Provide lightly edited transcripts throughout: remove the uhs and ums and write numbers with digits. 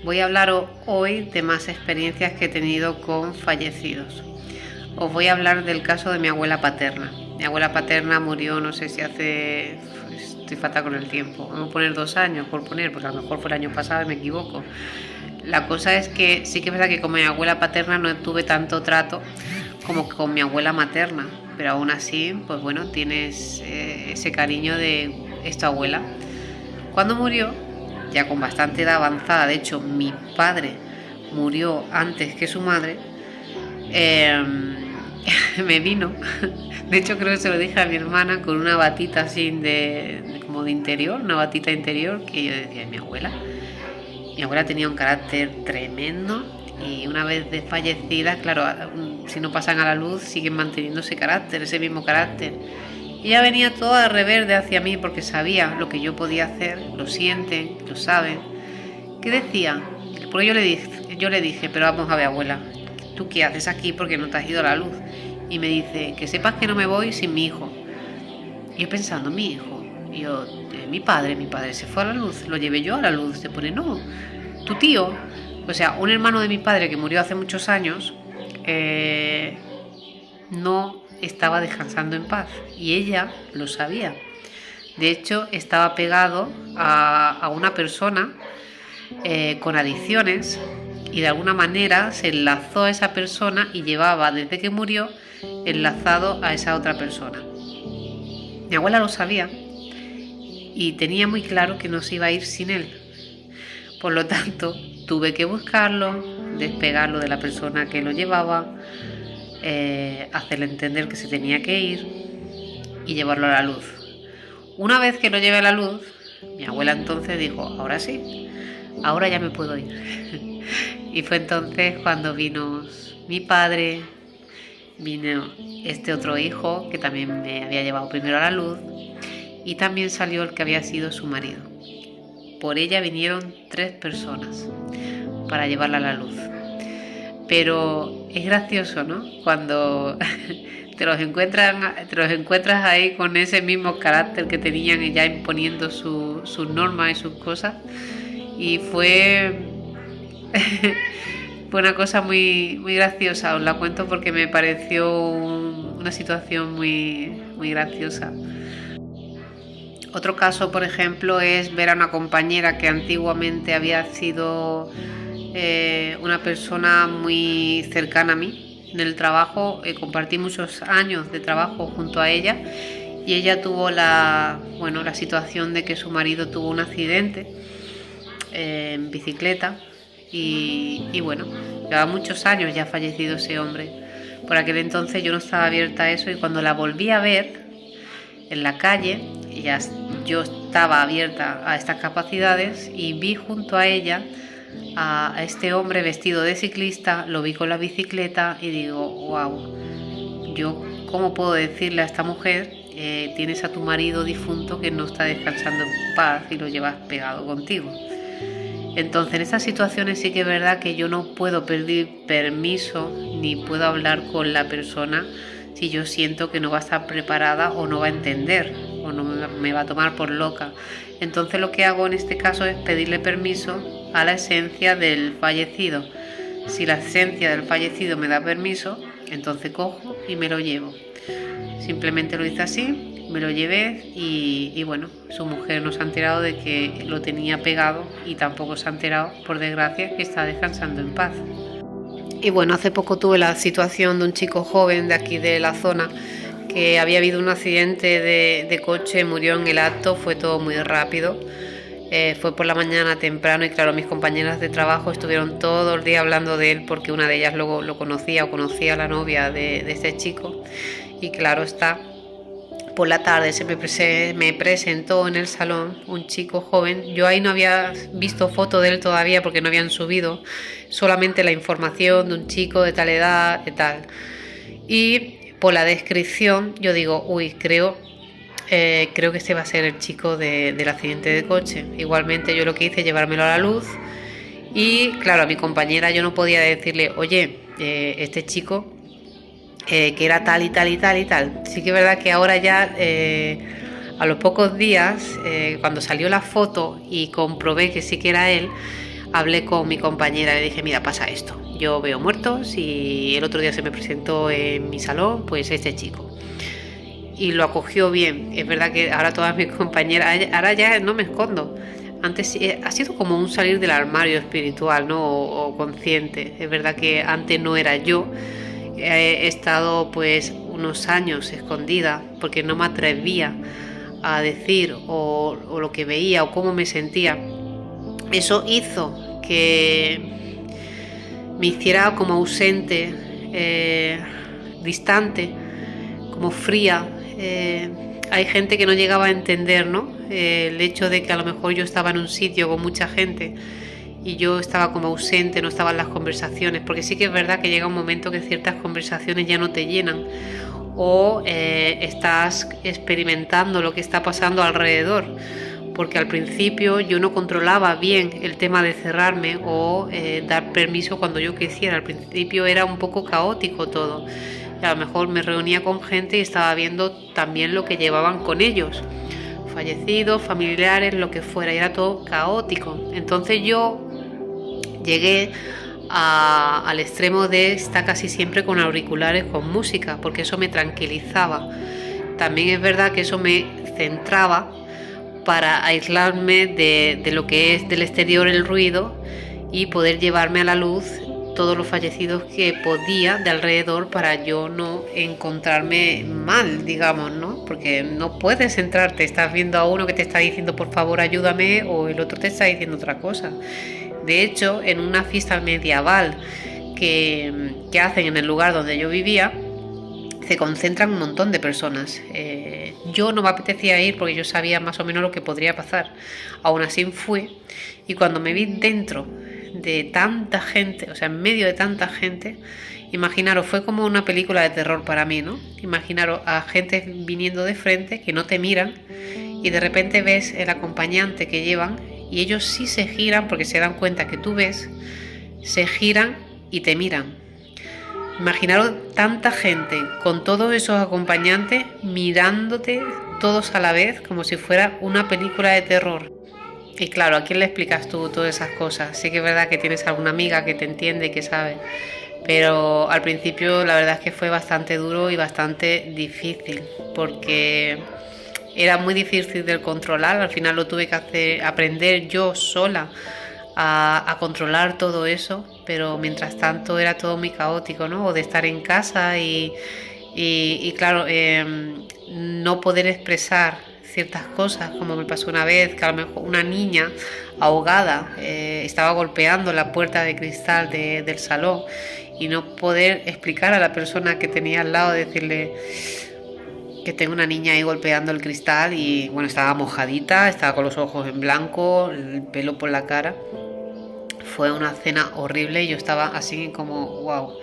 Voy a hablar hoy de más experiencias que he tenido con fallecidos. Os voy a hablar del caso de mi abuela paterna. Mi abuela paterna murió, no sé si hace... Estoy fatal con el tiempo. Vamos a poner 2 años, por poner, porque a lo mejor fue el año pasado y me equivoco. La cosa es que sí que es verdad que con mi abuela paterna no tuve tanto trato como con mi abuela materna. Pero aún así, pues bueno, tienes ese cariño de esta abuela. Cuando murió, ya con bastante edad avanzada, de hecho mi padre murió antes que su madre, me vino, de hecho creo que se lo dije a mi hermana, con una batita así como de interior, una batita interior, que yo decía, mi abuela tenía un carácter tremendo y una vez desfallecida, claro, si no pasan a la luz siguen manteniendo ese carácter, ese mismo carácter. Y ella venía toda reverde hacia mí porque sabía lo que yo podía hacer, lo sienten, lo saben. ¿Qué decía? Porque yo le dije, pero vamos a ver, abuela, ¿tú qué haces aquí porque no te has ido a la luz? Y me dice, que sepas que no me voy sin mi hijo. Y yo pensando, mi hijo. Y yo, mi padre se fue a la luz, lo llevé yo a la luz. Se pone, no, tu tío, o sea, un hermano de mi padre que murió hace muchos años, no estaba descansando en paz y ella lo sabía. De hecho, estaba pegado a una persona con adicciones y de alguna manera se enlazó a esa persona y llevaba desde que murió enlazado a esa otra persona. Mi abuela lo sabía y tenía muy claro que no se iba a ir sin él. Por lo tanto, tuve que buscarlo, despegarlo de la persona que lo llevaba, hacerle entender que se tenía que ir y llevarlo a la luz. Una vez que lo llevé a la luz, mi abuela entonces dijo, ahora sí, ahora ya me puedo ir. Y fue entonces cuando vino mi padre, vino este otro hijo que también me había llevado primero a la luz y también salió el que había sido su marido. Por ella vinieron 3 personas para llevarla a la luz. Pero es gracioso, ¿no? Cuando te los encuentras ahí con ese mismo carácter que tenían y ya imponiendo sus normas y sus cosas. Y fue una cosa muy, muy graciosa. Os la cuento porque me pareció una situación muy, muy graciosa. Otro caso, por ejemplo, es ver a una compañera que antiguamente había sido una persona muy cercana a mí en el trabajo. Compartí muchos años de trabajo junto a ella y ella tuvo la situación de que su marido tuvo un accidente en bicicleta y bueno, llevaba muchos años ya fallecido ese hombre. Por aquel entonces yo no estaba abierta a eso y cuando la volví a ver en la calle, yo estaba abierta a estas capacidades y vi junto a ella a este hombre vestido de ciclista, lo vi con la bicicleta y digo, wow, yo cómo puedo decirle a esta mujer, tienes a tu marido difunto que no está descansando en paz y lo llevas pegado contigo. Entonces en esas situaciones sí que es verdad que yo no puedo pedir permiso ni puedo hablar con la persona si yo siento que no va a estar preparada o no va a entender o no me va a tomar por loca. Entonces lo que hago en este caso es pedirle permiso a la esencia del fallecido. Si la esencia del fallecido me da permiso, entonces cojo y me lo llevo. Simplemente lo hice así, me lo llevé y bueno, su mujer no se ha enterado de que lo tenía pegado y tampoco se ha enterado, por desgracia, que está descansando en paz. Y bueno, hace poco tuve la situación de un chico joven de aquí de la zona que había habido un accidente de coche, murió en el acto, fue todo muy rápido. Fue por la mañana temprano y claro, mis compañeras de trabajo estuvieron todo el día hablando de él porque una de ellas lo conocía o conocía a la novia de este chico y claro está, por la tarde me presentó en el salón un chico joven. Yo ahí no había visto foto de él todavía porque no habían subido, solamente la información de un chico de tal edad, de tal. Y por la descripción yo digo, uy, creo que este va a ser el chico del accidente de coche. Igualmente yo lo que hice es llevármelo a la luz y claro, a mi compañera yo no podía decirle, oye, este chico que era tal y tal y tal y tal. Sí que es verdad que ahora ya a los pocos días, cuando salió la foto y comprobé que sí que era él, hablé con mi compañera, le dije, mira, pasa esto, yo veo muertos y el otro día se me presentó en mi salón pues este chico. Y lo acogió bien. Es verdad que ahora todas mis compañeras, ahora ya no me escondo. Antes ha sido como un salir del armario espiritual, ¿no? O consciente. Es verdad que antes no era yo. He estado pues unos años escondida porque no me atrevía a decir o lo que veía o cómo me sentía. Eso hizo que me hiciera como ausente, distante, como fría. Hay gente que no llegaba a entender, ¿no? El hecho de que a lo mejor yo estaba en un sitio con mucha gente y yo estaba como ausente, no estaba en las conversaciones, porque sí que es verdad que llega un momento que ciertas conversaciones ya no te llenan o estás experimentando lo que está pasando alrededor, porque al principio yo no controlaba bien el tema de cerrarme o dar permiso cuando yo quisiera. Al principio era un poco caótico todo. A lo mejor me reunía con gente y estaba viendo también lo que llevaban con ellos, fallecidos, familiares, lo que fuera, y era todo caótico. Entonces yo llegué al extremo de estar casi siempre con auriculares, con música, porque eso me tranquilizaba. También es verdad que eso me centraba para aislarme de lo que es del exterior el ruido y poder llevarme a la luz todos los fallecidos que podía de alrededor para yo no encontrarme mal, digamos, ¿no? Porque no puedes centrarte, estás viendo a uno que te está diciendo por favor ayúdame o el otro te está diciendo otra cosa. De hecho, en una fiesta medieval que hacen en el lugar donde yo vivía, se concentran un montón de personas. Yo no me apetecía ir porque yo sabía más o menos lo que podría pasar. Aún así fui y cuando me vi dentro de tanta gente, o sea, en medio de tanta gente, imaginaros, fue como una película de terror para mí, ¿no? Imaginaros a gente viniendo de frente que no te miran y de repente ves el acompañante que llevan y ellos sí se giran porque se dan cuenta que tú ves, se giran y te miran. Imaginaros tanta gente con todos esos acompañantes mirándote todos a la vez como si fuera una película de terror. Y claro, ¿a quién le explicas tú todas esas cosas? Sí que es verdad que tienes alguna amiga que te entiende y que sabe, pero al principio la verdad es que fue bastante duro y bastante difícil, porque era muy difícil de controlar. Al final lo tuve que aprender yo sola a controlar todo eso, pero mientras tanto era todo muy caótico, ¿no? O de estar en casa y claro, no poder expresar ciertas cosas, como me pasó una vez que a lo mejor una niña ahogada estaba golpeando la puerta de cristal del salón y no poder explicar a la persona que tenía al lado, decirle que tengo una niña ahí golpeando el cristal y bueno, estaba mojadita, estaba con los ojos en blanco, el pelo por la cara. Fue una escena horrible y yo estaba así como wow.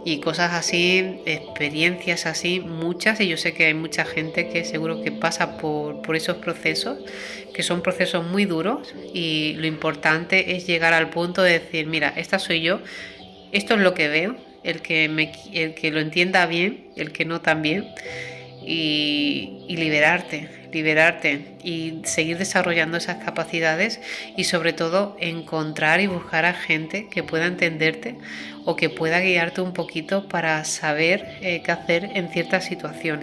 Y cosas así, experiencias así, muchas, y yo sé que hay mucha gente que seguro que pasa por esos procesos, que son procesos muy duros, y lo importante es llegar al punto de decir, mira, esta soy yo, esto es lo que veo, el que lo entienda bien, el que no también, y liberarte y seguir desarrollando esas capacidades y sobre todo encontrar y buscar a gente que pueda entenderte o que pueda guiarte un poquito para saber qué hacer en ciertas situaciones.